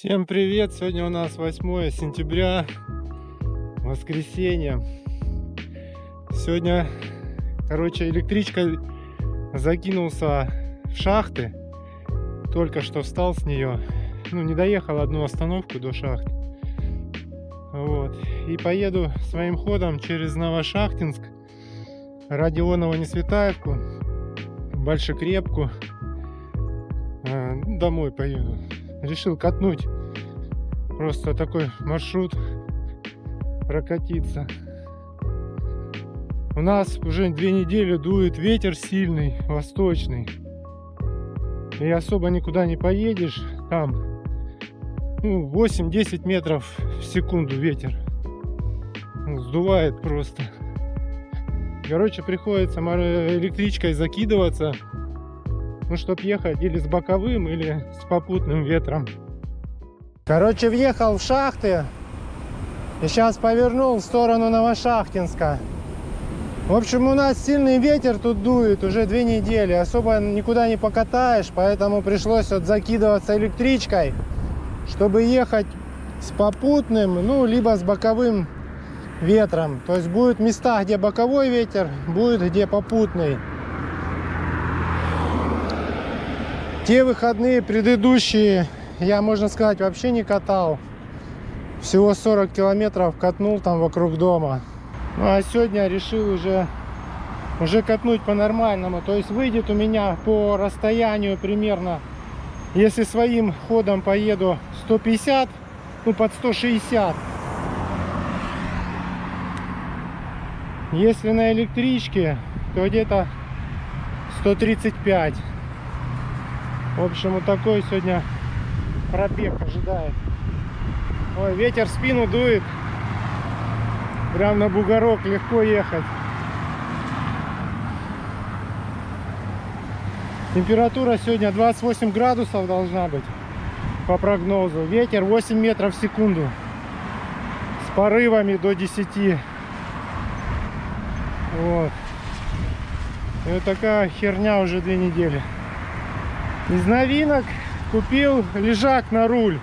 Всем привет! Сегодня у нас 8 сентября, воскресенье. Сегодня, электричкой закинулся в шахты. Только что встал с нее. Не доехал одну остановку до шахты. И поеду своим ходом через Новошахтинск, Родионово-Несветаевку, Большекрепку. Домой поеду. Решил катнуть просто такой маршрут, прокатиться. У нас уже 2 недели дует ветер сильный, восточный. И особо никуда не поедешь. Там 8-10 метров в секунду ветер. Сдувает просто. Приходится электричкой закидываться, чтобы ехать или с боковым, или с попутным ветром. Въехал в шахты и сейчас повернул в сторону Новошахтинска. В общем, у нас сильный ветер тут дует уже 2 недели. Особо никуда не покатаешь, поэтому пришлось закидываться электричкой, чтобы ехать с попутным, либо с боковым ветром. То есть будут места, где боковой ветер, будет где попутный. Те выходные предыдущие я, можно сказать, вообще не катал. Всего 40 километров катнул там вокруг дома. А сегодня решил уже катнуть по-нормальному. То есть выйдет у меня по расстоянию примерно, если своим ходом поеду, 150, под 160. Если на электричке, то где-то 135. В общем, такой сегодня пробег ожидает. Ой, ветер в спину дует. Прям на бугорок легко ехать. Температура сегодня 28 градусов должна быть по прогнозу. Ветер 8 метров в секунду. С порывами до 10. И такая херня уже 2 недели. Из новинок купил лежак на руль.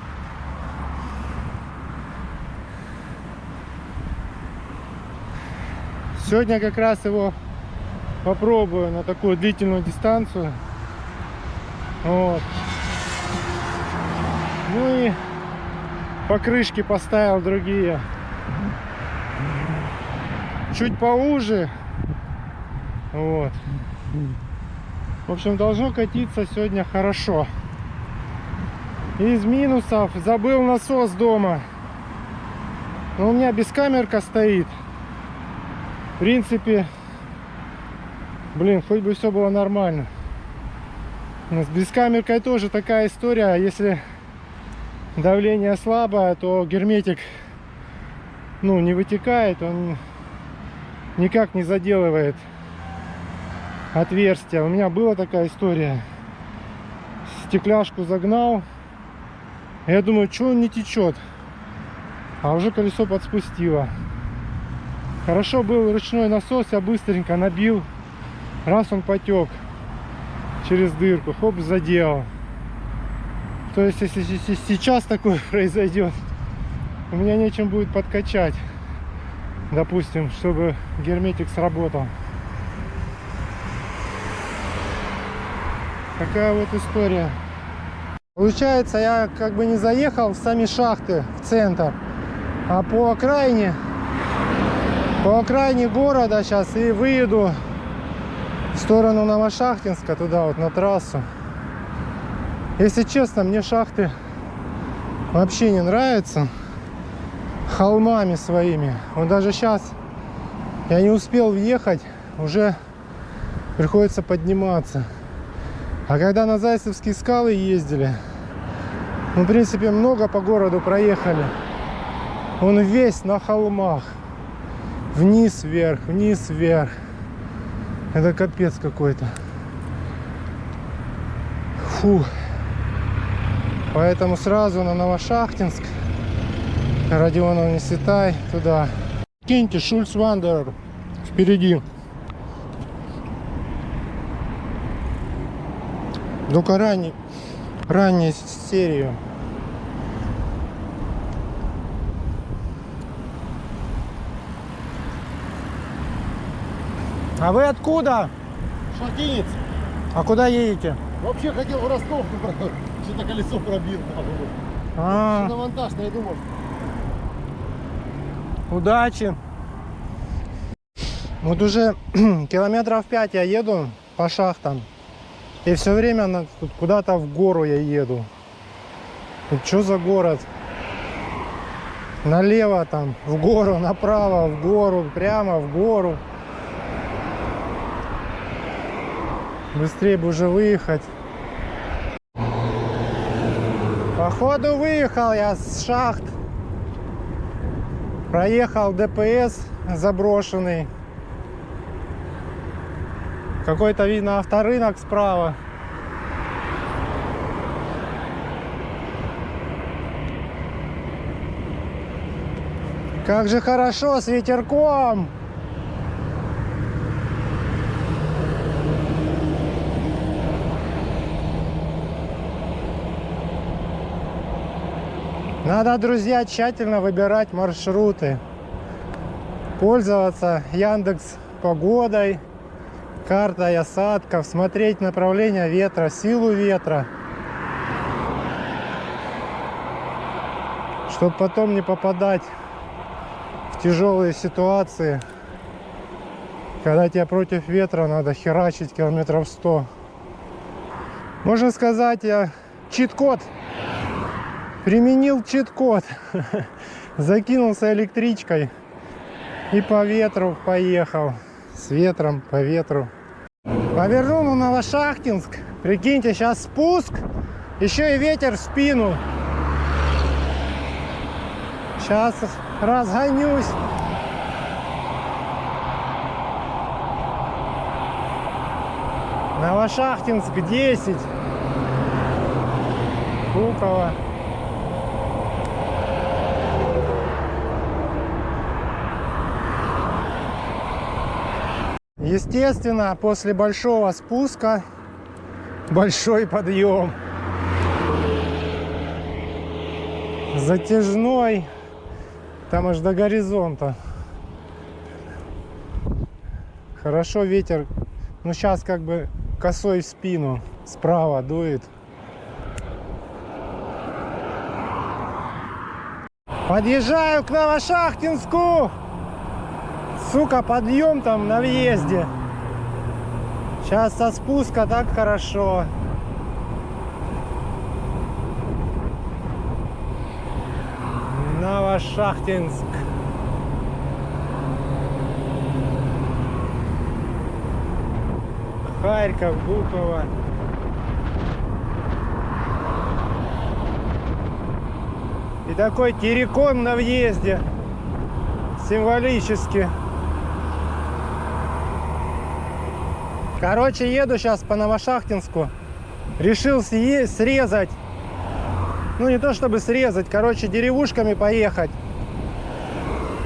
Сегодня как раз его попробую на такую длительную дистанцию. И покрышки поставил другие. Чуть поуже. В общем, должно катиться сегодня хорошо. Из минусов забыл насос дома. Но у меня бескамерка стоит. В принципе, хоть бы все было нормально. С бескамеркой тоже такая история. Если давление слабое, то герметик не вытекает, он никак не заделывает отверстие. У меня была такая история. Стекляшку загнал. Я думаю, что он не течет. А уже колесо подспустило. Хорошо был ручной насос, я быстренько набил. Раз он потек через дырку, хоп, заделал. То есть, если сейчас такое произойдет, у меня нечем будет подкачать. Допустим, чтобы герметик сработал. Такая вот история. Получается, я не заехал в сами шахты, в центр, а по окраине города сейчас и выеду в сторону Новошахтинска, туда на трассу. Если честно, мне шахты вообще не нравятся холмами своими. Даже сейчас я не успел въехать, уже приходится подниматься. А когда на Зайцевские скалы ездили, в принципе, много по городу проехали. Он весь на холмах. Вниз-вверх, вниз-вверх. Это капец какой-то. Поэтому сразу на Новошахтинск, Родионово-Несветай, туда. Киньте Шульц Вандерер впереди. Только раннюю серию. А вы откуда? Шахтинец. А куда едете? Вообще хотел в Ростов, но что-то колесо пробил. А, На монтаж найду, может. удачи. Вот уже километров 5 я еду по шахтам. И все время тут куда-то в гору я еду. Тут что за город? Налево там, в гору, направо, в гору, прямо в гору. Быстрее бы уже выехать. Походу выехал я с шахт. Проехал ДПС заброшенный. Какой-то, видно, авторынок справа. Как же хорошо с ветерком! Надо, друзья, тщательно выбирать маршруты. Пользоваться Яндекс погодой, картой осадков, смотреть направление ветра, силу ветра. Чтобы потом не попадать в тяжелые ситуации, когда тебе против ветра надо херачить километров 100. Можно сказать, я чит-код. Применил чит-код. Закинулся электричкой и по ветру поехал. С ветром по ветру. Повернул на Новошахтинск. Прикиньте, сейчас спуск. Еще и ветер в спину. Сейчас разгонюсь. Новошахтинск 10. Пулково. Естественно, после большого спуска большой подъем. Затяжной. Там аж до горизонта. Хорошо ветер. Ну сейчас как бы косой в спину. Справа дует. Подъезжаю к Новошахтинску. Сука, подъем там на въезде. Сейчас со спуска так хорошо. Новошахтинск. Харьков, Буково. И такой террикон на въезде. Символически. Короче, еду сейчас по Новошахтинску. Решил срезать. Ну, не то чтобы срезать. Короче, деревушками поехать.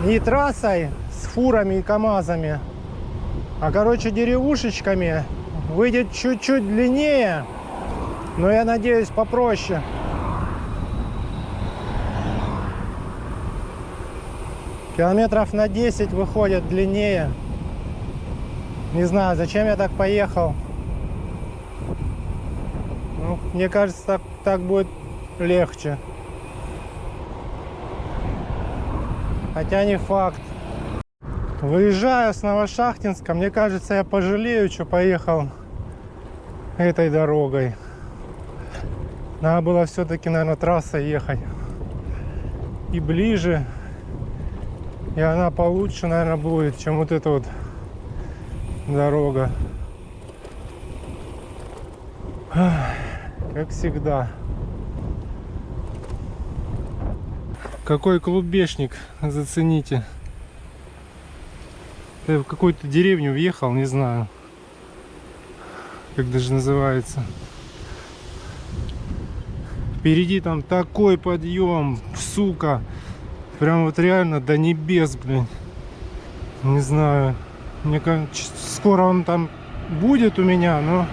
Не трассой с фурами и КамАЗами. А, короче, деревушечками. Выйдет чуть-чуть длиннее. Но я надеюсь, попроще. Километров на 10 выходит длиннее. Не знаю, зачем я так поехал. Ну, мне кажется, так будет легче. Хотя не факт. Выезжаю с Новошахтинска. Мне кажется, я пожалею, что поехал этой дорогой. Надо было все-таки, наверное, трассой ехать. И ближе. И она получше, наверное, будет, чем вот эта вот дорога. Как всегда. Какой клубешник, зацените. Я в какую-то деревню въехал, не знаю, как даже называется. Впереди там такой подъем, сука. Прям вот реально до небес, блин. Не знаю. Мне кажется, скоро он там будет у меня, но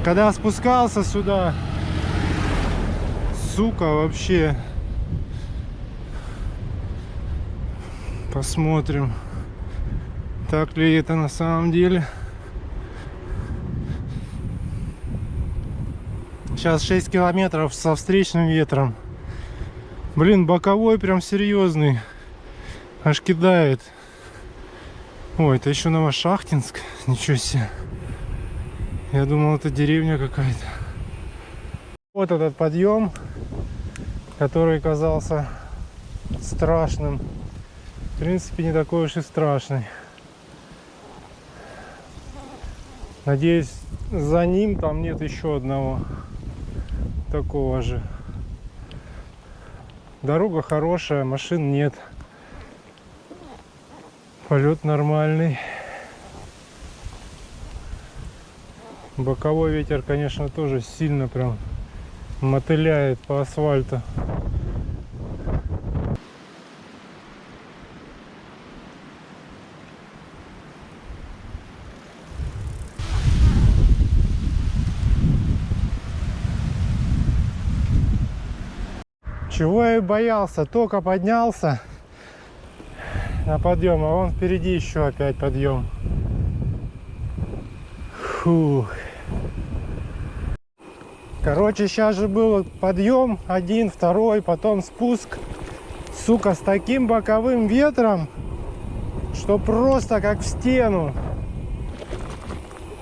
когда спускался сюда, сука, вообще. Посмотрим. Так ли это на самом деле? Сейчас 6 километров со встречным ветром. Блин, боковой прям серьезный. Аж кидает. Ой, это еще Новошахтинск. Ничего себе. Я думал, это деревня какая-то. Вот этот подъем, который казался страшным. В принципе, не такой уж и страшный. Надеюсь, за ним там нет еще одного такого же. Дорога хорошая, машин нет. Полет нормальный. Боковой ветер, конечно, тоже сильно прям мотыляет по асфальту. Чего я и боялся, только поднялся на подъем, а вон впереди еще опять подъем. Фух. Короче, сейчас же был подъем, один, второй, потом спуск. Сука, с таким боковым ветром, что просто как в стену.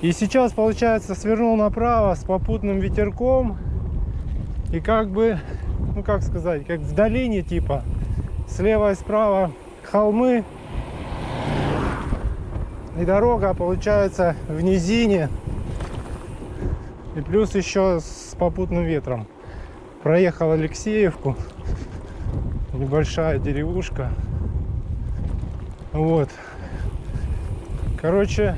И сейчас, получается, свернул направо с попутным ветерком. И как бы, ну как сказать, как в долине типа. Слева и справа холмы. И дорога, получается, в низине. И плюс еще с попутным ветром. Проехал Алексеевку. Небольшая деревушка. Вот. Короче,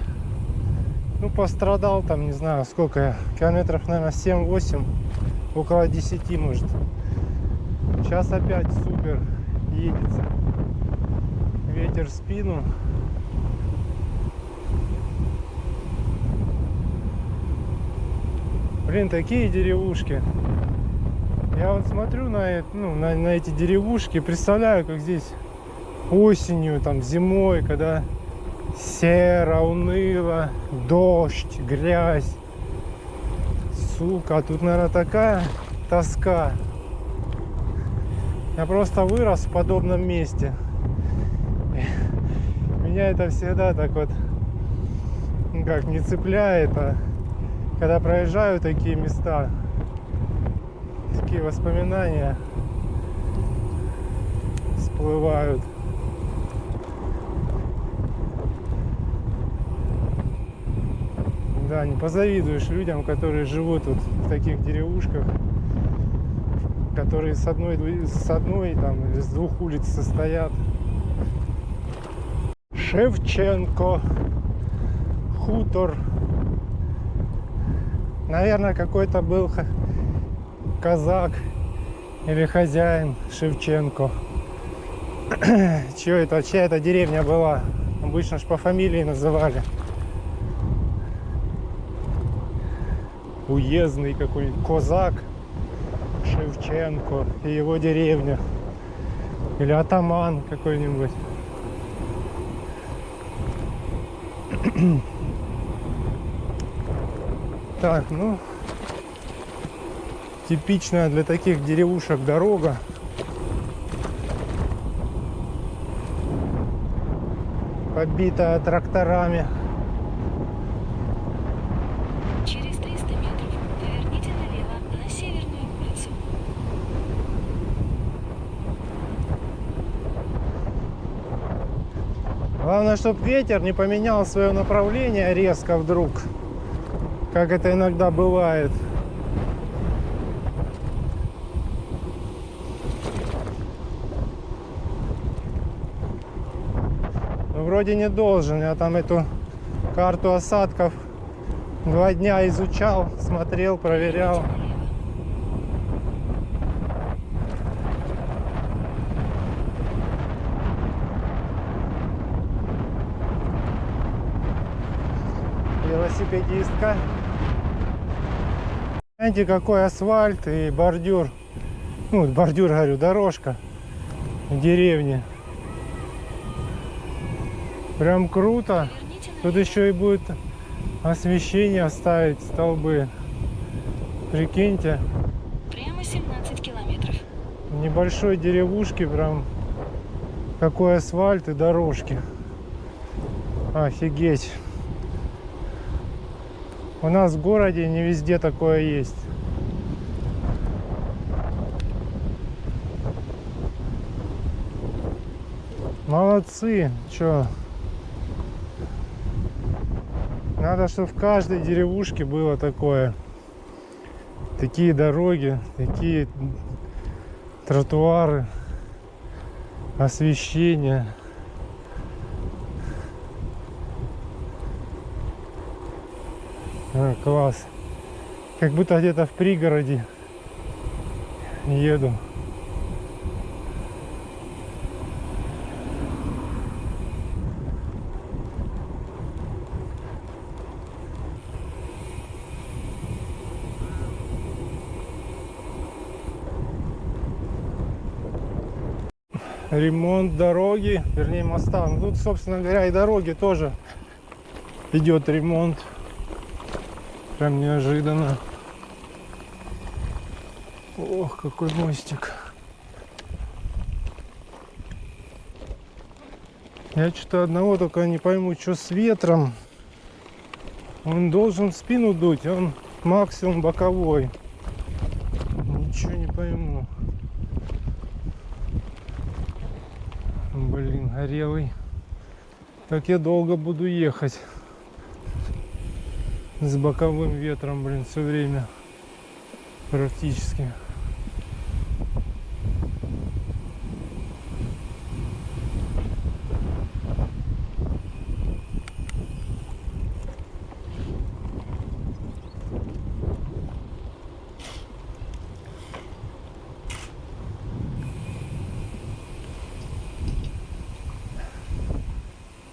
ну пострадал там, не знаю сколько я. Километров, наверное, 7-8. Около 10, может. Сейчас опять супер едется. Ветер в спину. Блин, такие деревушки. Я вот смотрю на эти деревушки, представляю, как здесь осенью, там зимой, когда серо, уныло, дождь, грязь. Сука, а тут, наверное, такая тоска. Я просто вырос в подобном месте. Меня это всегда так вот, ну как, не цепляет, а когда проезжаю такие места, такие воспоминания всплывают. Да, не позавидуешь людям, которые живут вот в таких деревушках, которые с одной там, или с двух улиц состоят. Шевченко, хутор. Наверное, какой-то был казак или хозяин Шевченко. Чья это деревня была? Обычно ж по фамилии называли. Уездный какой-нибудь Козак Шевченко и его деревня. Или атаман какой-нибудь. Так, ну, типичная для таких деревушек дорога. Побитая тракторами. Через 300 метров поверните налево на Северную улицу. Главное, чтобы ветер не поменял свое направление резко вдруг, как это иногда бывает. Но вроде не должен. Я там эту карту осадков 2 дня изучал, смотрел, проверял. Велосипедистка. Знаете, какой асфальт и бордюр. Ну, бордюр, говорю, дорожка в деревне. Прям круто. Поверните Тут налево. еще и будет освещение ставить, столбы. Прикиньте, Прямо 17 километров. в небольшой деревушке прям какой асфальт и дорожки. Офигеть. У нас в городе не везде такое есть. Молодцы, чё? Надо, чтобы в каждой деревушке было такое. Такие дороги, такие тротуары, освещение. Класс. Как будто где-то в пригороде еду. Ремонт дороги, вернее моста. Ну, тут, собственно говоря, и дороги тоже идет ремонт. Прям неожиданно. Ох, какой мостик. Я что-то одного только не пойму, что с ветром. Он должен в спину дуть, он максимум боковой. Ничего не пойму. Блин, горелый. Так я долго буду ехать. С боковым ветром, блин, все время. Практически.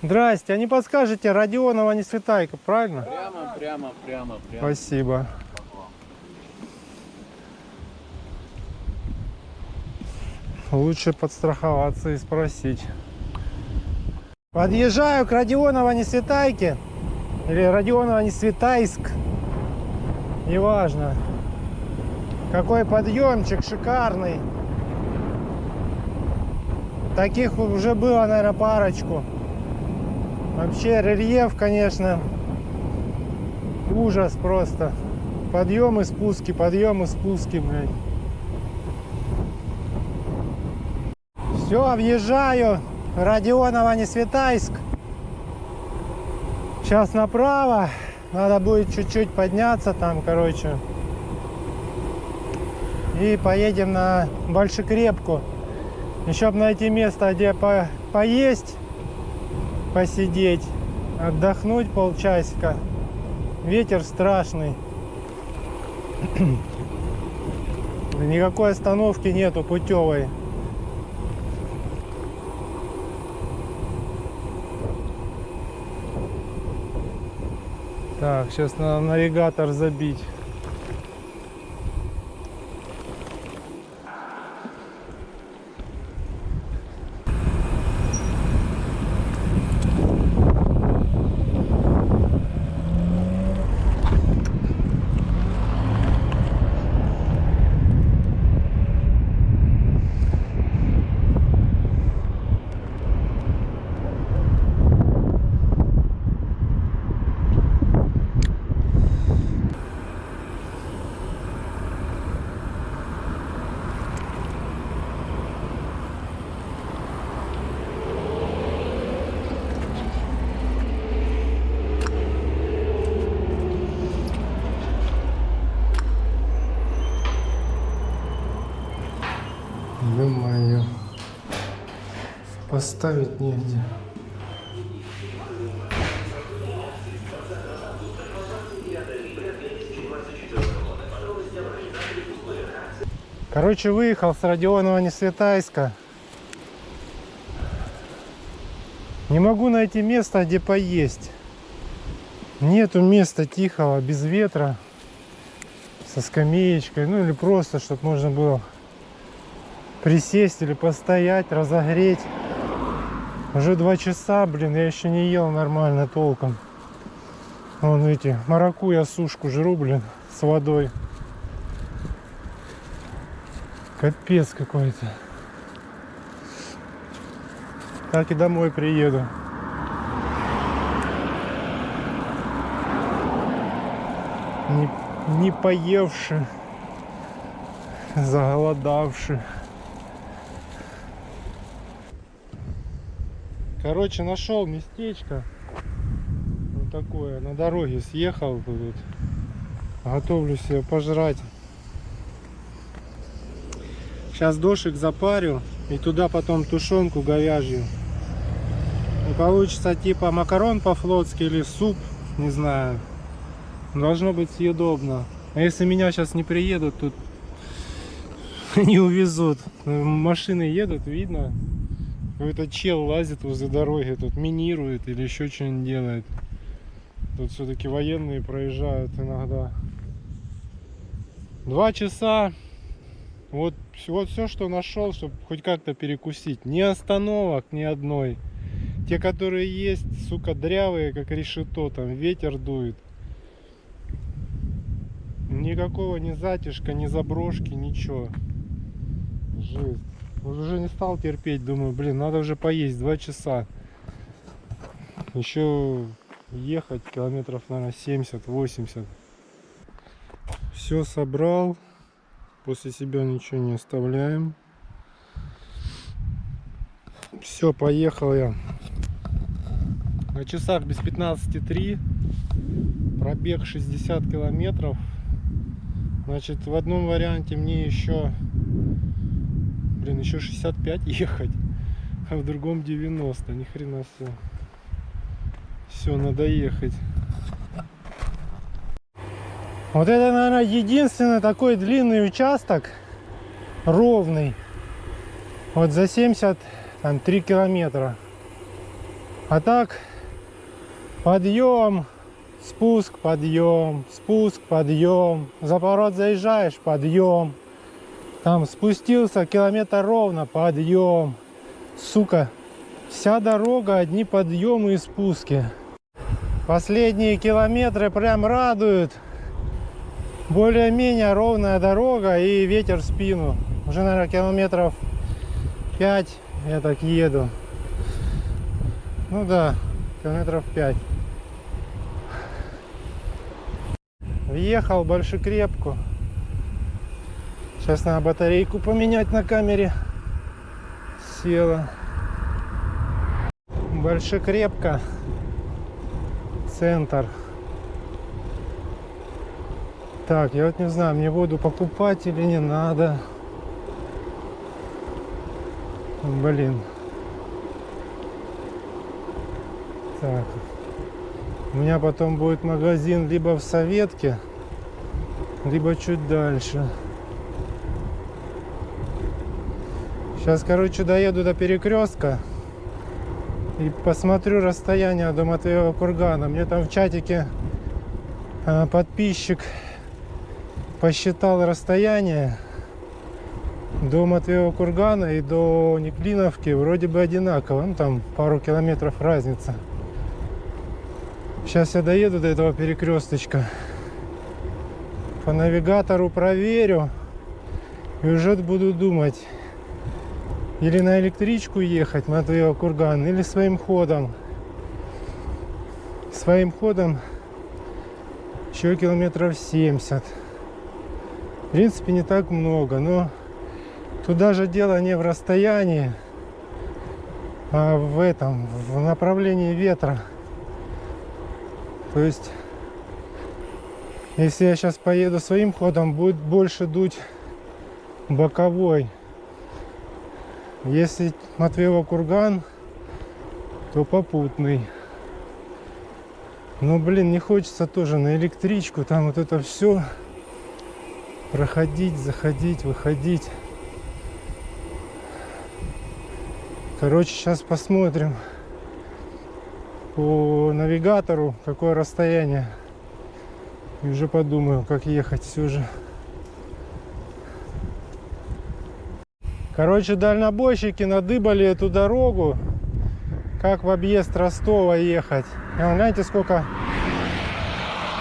Здрасте, а не подскажете, Родионова не Светайка, правильно? Прямо. Спасибо. Лучше подстраховаться и спросить. Подъезжаю к Родионова не Светайке. Или Родионова не Светайск. Неважно. Какой подъемчик шикарный. Таких уже было, наверное, парочку. Вообще рельеф, конечно, ужас просто. Подъемы, спуски, блядь. Все, въезжаю. Родионова не Светайск. Сейчас направо. Надо будет чуть-чуть подняться там, короче. И поедем на Большекрепку. Еще бы найти место, где поесть, посидеть, отдохнуть полчасика. Ветер страшный. Никакой остановки нету путевой. Так, сейчас надо навигатор забить. Ё-моё. Поставить негде. Короче, выехал с Родионова не Светайска. Не могу найти место, где поесть. Нету места тихого, без ветра, со скамеечкой, ну или просто, чтобы можно было присесть или постоять, разогреть Уже 2 часа, блин, я еще не ел нормально толком. Вон эти, маракуйя сушку жру, блин, с водой. Капец какой-то. Так и домой приеду. Не поевши, заголодавши. Короче, нашел местечко. Вот такое. На дороге съехал тут. Готовлю себе пожрать. Сейчас дошик запарю. И туда потом тушенку говяжью. И получится типа макарон по-флотски или суп. Не знаю. Должно быть съедобно. А если меня сейчас не приедут, тут не увезут. Машины едут, видно. Какой-то чел лазит возле дороги, тут минирует или еще что-нибудь делает. Тут все-таки военные проезжают иногда. 2 часа. Вот все, что нашел, чтобы хоть как-то перекусить. Ни остановок, ни одной. Те, которые есть, сука, дрявые, как решето, там ветер дует. Никакого ни затишка, ни заброшки, ничего. Жесть. Уже не стал терпеть, думаю, блин, надо уже поесть, 2 часа. Еще ехать километров, наверное, 70-80. Все собрал. После себя ничего не оставляем. Все, поехал я. На часах без 15:03. Пробег 60 километров. Значит, в одном варианте мне еще, блин, еще 65 ехать, а в другом 90. Ни хрена себе. Все, надо ехать. Вот это, наверное, единственный такой длинный участок, ровный. Вот за 73 километра. А так, подъем, спуск, подъем, спуск, подъем. За поворот заезжаешь, подъем. Там спустился километр ровно, подъем. Сука, вся дорога одни подъемы и спуски. Последние километры прям радуют. Более-менее ровная дорога и ветер в спину. Уже, наверное, километров 5 я так еду. Ну да, километров 5. Въехал в Большекрепку. Сейчас надо батарейку поменять на камере. Села. Большекрепка. Центр. Так, я вот не знаю, мне воду покупать или не надо. Блин. Так. У меня потом будет магазин либо в Советке, либо чуть дальше. Сейчас, короче, доеду до перекрестка и посмотрю расстояние до Матвеева кургана. Мне там в чатике подписчик посчитал расстояние до Матвеева кургана и до Неклиновки вроде бы одинаково. Ну, там пару километров разница. Сейчас я доеду до этого перекресточка. По навигатору проверю. И уже буду думать, или на электричку ехать Матвеева курган, или своим ходом. Своим ходом еще километров 70. В принципе, не так много, но туда же дело не в расстоянии, а в направлении ветра. То есть, если я сейчас поеду своим ходом, будет больше дуть боковой. Если Матвеева курган, то попутный. Но, блин, не хочется тоже на электричку, там вот это все проходить, заходить, выходить. Короче, сейчас посмотрим по навигатору, какое расстояние. И уже подумаю, как ехать все же. Короче, дальнобойщики надыбали эту дорогу. как в объезд Ростова ехать. И вон, гляньте, сколько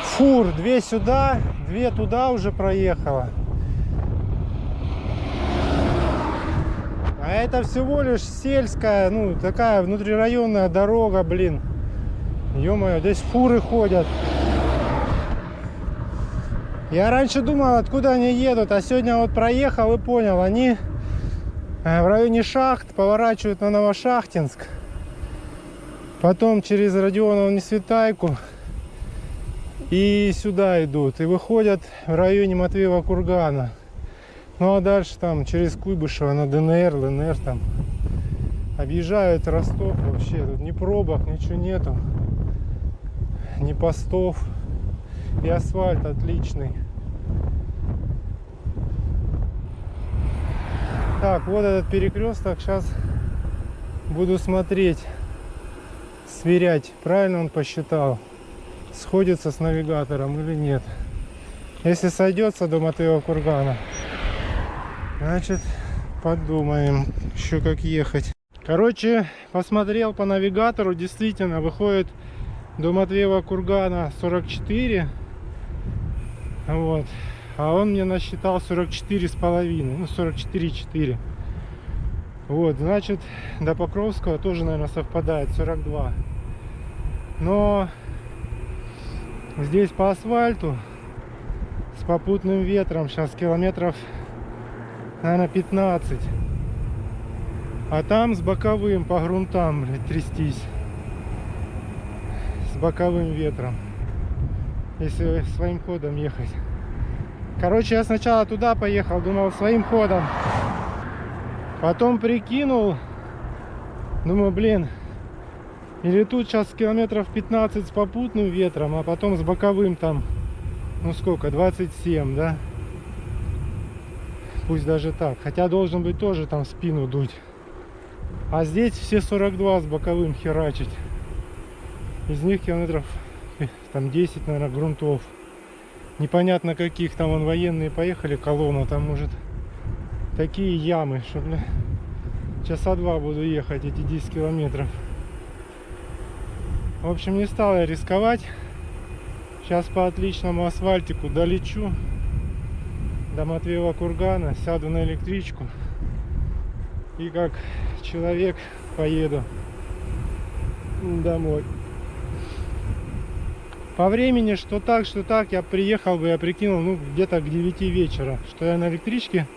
фур. 2 сюда, 2 туда уже проехала. А это всего лишь сельская, ну, такая внутрирайонная дорога, блин. Ё-моё, здесь фуры ходят. Я раньше думал, откуда они едут, а сегодня вот проехал и понял, они в районе шахт поворачивают на Новошахтинск, потом через Родионово-Несветайку и сюда идут, и выходят в районе Матвеева кургана. Ну а дальше там через Куйбышево на ДНР, ЛНР там объезжают Ростов. Вообще тут ни пробок, ничего нету, ни постов. И асфальт отличный. Так, вот этот перекресток. Сейчас буду смотреть, сверять, правильно он посчитал, сходится с навигатором или нет. Если сойдется до Матвеева кургана, значит подумаем еще как ехать. Короче, посмотрел по навигатору, действительно выходит до Матвеева кургана 44. Вот. А он мне насчитал 44,5. Ну, 44,4. Вот, значит, до Покровского тоже, наверное, совпадает 42. Но здесь по асфальту с попутным ветром сейчас километров, наверное, 15. А там с боковым по грунтам, блядь, трястись. С боковым ветром. Если своим ходом ехать. Короче, я сначала туда поехал, думал своим ходом. Потом прикинул. Думаю, блин, или тут сейчас километров 15 с попутным ветром, а потом с боковым там, ну сколько, 27, да? Пусть даже так. Хотя должен быть тоже там в спину дуть. А здесь все 42 с боковым херачить. Из них километров там 10, наверное, грунтов. Непонятно каких. Там вон военные поехали, колонна. Там, может, такие ямы, что, бля, часа 2 буду ехать эти 10 километров. В общем, не стал я рисковать. Сейчас по отличному асфальтику долечу до Матвеева кургана, сяду на электричку и как человек поеду домой. По времени, что так, я приехал бы, я прикинул, ну, где-то к 9 вечера, что я на электричке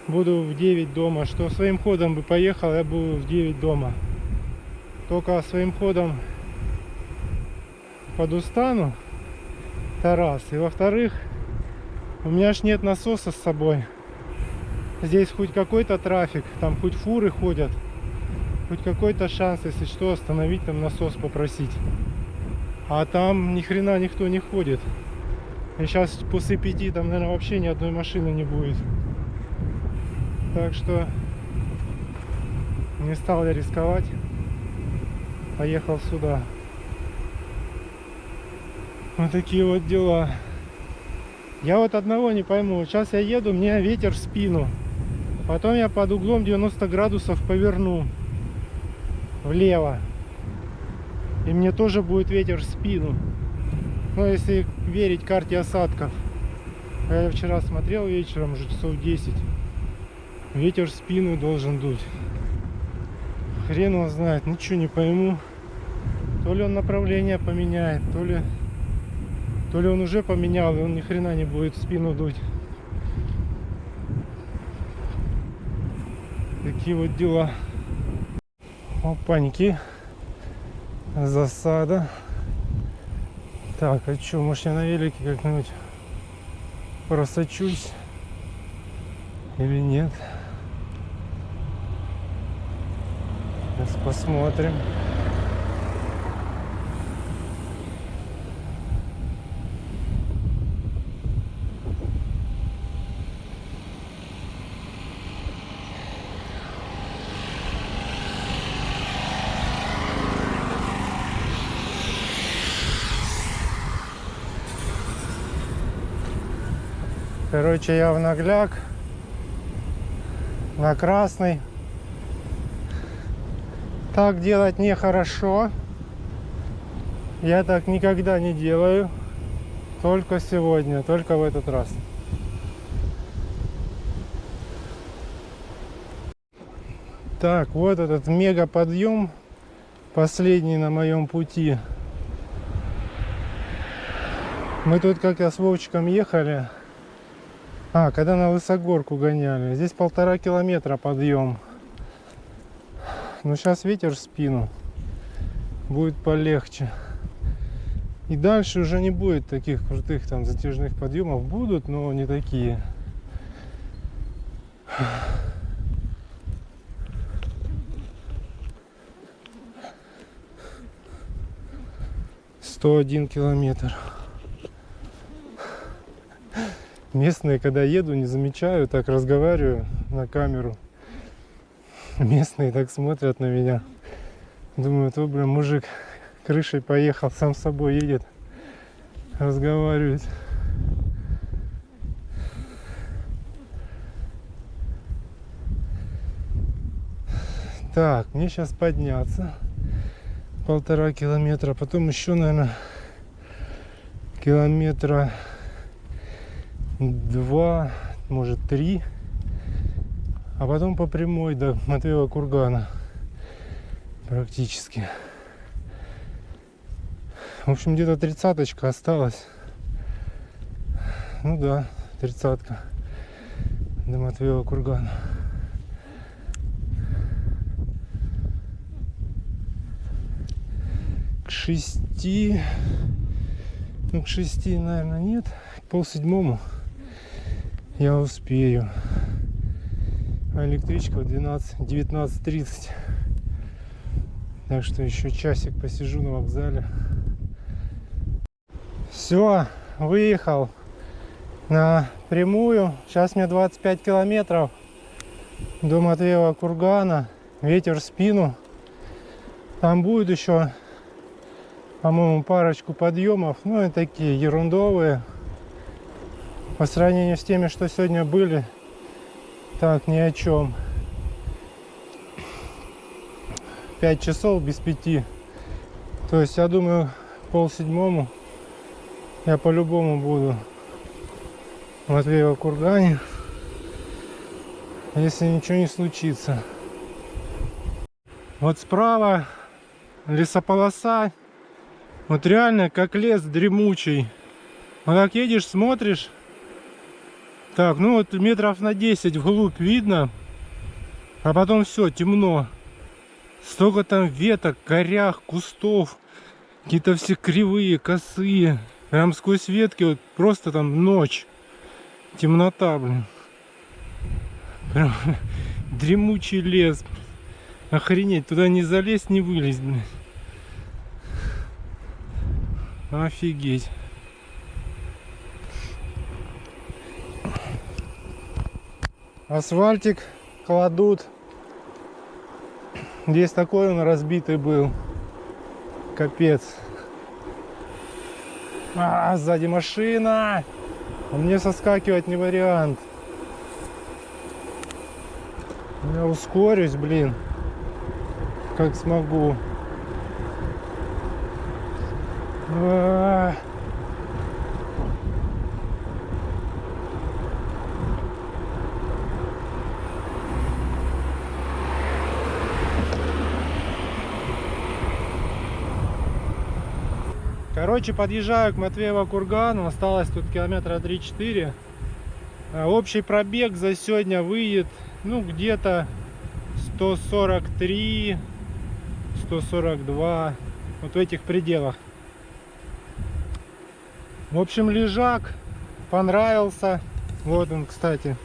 буду в 9 дома, что своим ходом бы поехал, я буду в 9 дома. Только своим ходом подустану, это раз. И во-вторых, у меня ж нет насоса с собой. Здесь хоть какой-то трафик, там хоть фуры ходят, хоть какой-то шанс, если что, остановить, там насос попросить. А там ни хрена никто не ходит. И сейчас после 5 там, наверное, вообще ни одной машины не будет. Так что не стал я рисковать. Поехал сюда. Вот такие вот дела. Я вот одного не пойму. Сейчас я еду, мне ветер в спину. Потом я под углом 90 градусов поверну влево. И мне тоже будет ветер в спину. Ну, если верить карте осадков. Я вчера смотрел вечером, уже часов 10. Ветер в спину должен дуть. Хрен его знает, ничего не пойму. То ли он направление поменяет, то ли он уже поменял, и он ни хрена не будет в спину дуть. Такие вот дела. Опаньки. Засада. Так, а что, может я на велике как-нибудь просочусь или нет? Сейчас посмотрим. Короче, я в нагляк, на красный. Так делать нехорошо. Я так никогда не делаю. Только сегодня, только в этот раз. Так, вот этот мега подъем, последний на моем пути. Мы тут как-то с Вовчиком ехали. Когда на Высогорку гоняли. Здесь 1,5 километра подъем. Но сейчас ветер в спину. Будет полегче. И дальше уже не будет таких крутых там затяжных подъемов. Будут, но не такие. «101 километр». Местные, когда еду, не замечаю, так разговариваю на камеру. Местные так смотрят на меня. Думают, о, блин, мужик крышей поехал, сам с собой едет, разговаривает. Так, мне сейчас подняться 1,5 километра, потом еще, наверное, километра 2, может 3, а потом по прямой до Матвеева кургана практически. В общем, где-то 30-очка осталась. Ну да, 30-ка до Матвеева кургана. К 6, ну к 6, наверное, нет, к 6:30 я успею. А электричка в 19:30. Так что еще часик посижу на вокзале. Все, выехал на прямую. Сейчас мне 25 километров до Матвеева кургана. Ветер в спину. Там будет еще, по-моему, парочку подъемов. Ну и такие ерундовые. По сравнению с теми, что сегодня были, так, ни о чем. 5 часов без 5. То есть, я думаю, к 6:30 я по-любому буду в Матвеево кургане, если ничего не случится. Вот справа лесополоса. Вот реально как лес дремучий. Вот так едешь, смотришь. Так, ну вот метров на 10 вглубь видно. А потом все, темно. Столько там веток, корях, кустов. Какие-то все кривые, косые. Прям сквозь ветки вот просто там ночь. Темнота, блин. Прям дремучий лес. Охренеть, туда не залезть, не вылезть, блин. Офигеть. Асфальтик кладут. Здесь такой он разбитый был. Капец. Сзади машина. А мне соскакивать не вариант. Я ускорюсь, блин. Как смогу. Короче, подъезжаю к Матвеево кургану. Осталось тут километра 3-4. Общий пробег за сегодня выйдет, ну, где-то 143, 142. Вот в этих пределах. В общем, лежак понравился. Вот он, кстати.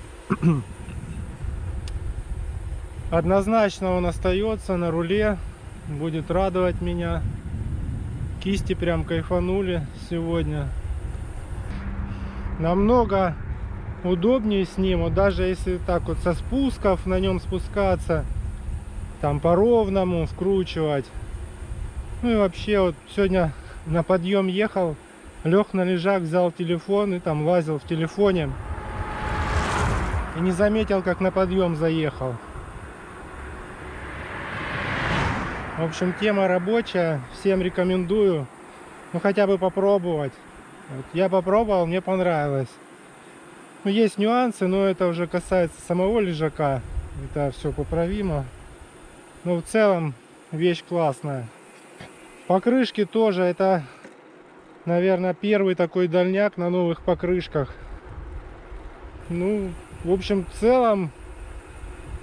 Однозначно он остается на руле. Будет радовать меня. Кисти прям кайфанули сегодня. Намного удобнее с ним. Вот даже если так вот со спусков на нем спускаться, там по ровному вкручивать. Ну и вообще вот сегодня на подъем ехал, лег на лежак, взял телефон и там лазил в телефоне. И не заметил, как на подъем заехал. В общем, тема рабочая, всем рекомендую, ну хотя бы попробовать. Вот, я попробовал, мне понравилось. Ну, есть нюансы, но это уже касается самого лежака, это все поправимо. Но в целом вещь классная. Покрышки тоже, это, наверное, первый такой дальняк на новых покрышках. Ну, в общем, в целом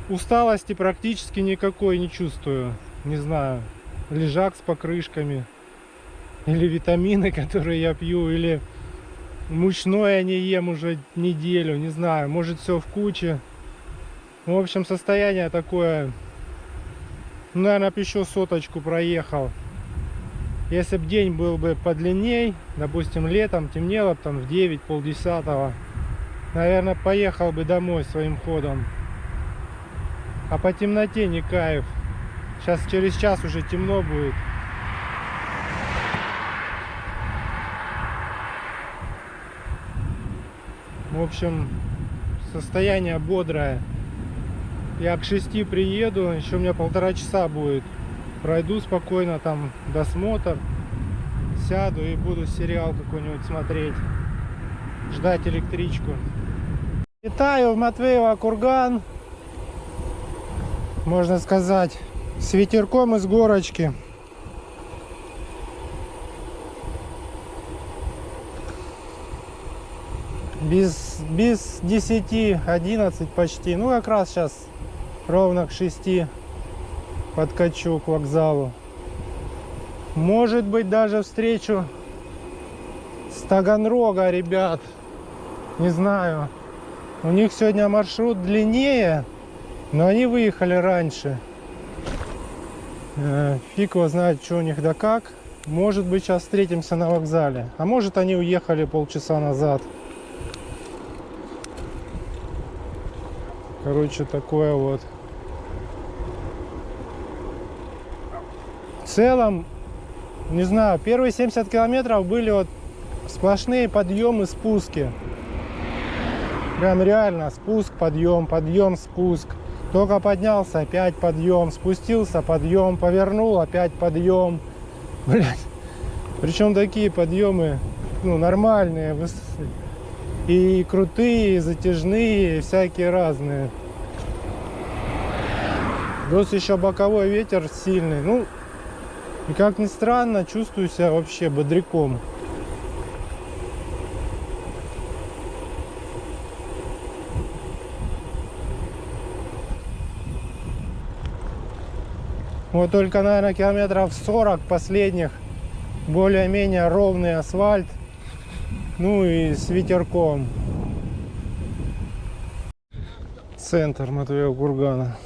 усталости практически никакой не чувствую. Не знаю, лежак с покрышками, или витамины, которые я пью, или мучное не ем уже неделю, не знаю, может все в куче. В общем, состояние такое, ну, наверное, еще соточку проехал. Если бы день был бы подлинней, допустим, летом темнело бы там в 9, полдесятого, наверное, поехал бы домой своим ходом. А по темноте не кайф. Сейчас через час уже темно будет. В общем, состояние бодрое. Я к 6 приеду, еще у меня 1,5 часа будет. Пройду спокойно там досмотр, сяду и буду сериал какой-нибудь смотреть, ждать электричку. Летаю в Матвеево курган, можно сказать, с ветерком из горочки. Без 10-11 почти. Ну, как раз сейчас ровно к 6 подкачу к вокзалу. Может быть, даже встречу с Таганрога ребят. Не знаю. У них сегодня маршрут длиннее, но они выехали раньше. Фиг его знает, что у них да как. Может быть, сейчас встретимся на вокзале. А может, они уехали полчаса назад. Короче, такое вот. В целом, не знаю, первые 70 километров были вот сплошные подъемы, спуски. Прям реально спуск, подъем, подъем, спуск. Только поднялся, опять подъем, спустился, подъем, повернул, опять подъем. Блять. Причем такие подъемы, ну, нормальные, и крутые, и затяжные, и всякие разные. Плюс еще боковой ветер сильный. Ну, и как ни странно, чувствую себя вообще бодряком. Вот только, наверное, километров 40 последних более-менее ровный асфальт. Ну и с ветерком. Центр Матвеева кургана.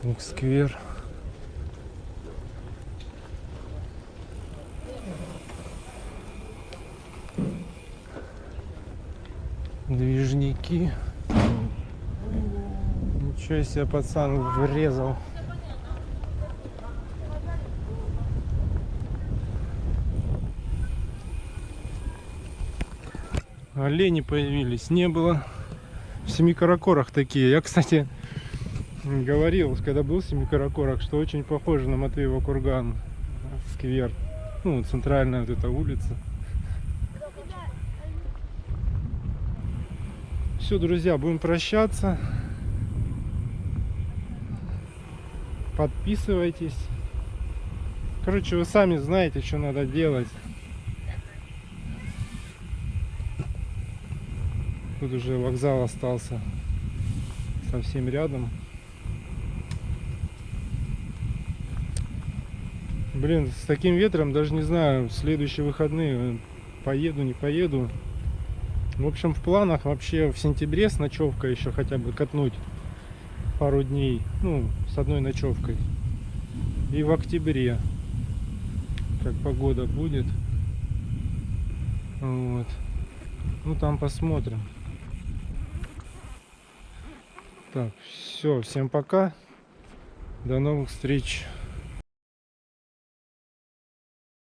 Так, сквер. Движники. Ничего себе, пацан врезал. Олени появились, не было. В Семикаракорах такие. Я, кстати, говорил, когда был в Семикаракорах, что очень похоже на Матвеева курган. Сквер. Ну, центральная вот эта улица. Все, друзья, будем прощаться. Подписывайтесь. Короче, вы сами знаете, что надо делать. Тут уже вокзал остался совсем рядом. Блин, с таким ветром даже не знаю, в следующие выходные поеду, не поеду. В общем, в планах вообще в сентябре с ночевкой еще хотя бы катнуть пару дней. Ну, с одной ночевкой. И в октябре, как погода будет. Вот. Ну, там посмотрим. Так, все, всем пока. До новых встреч.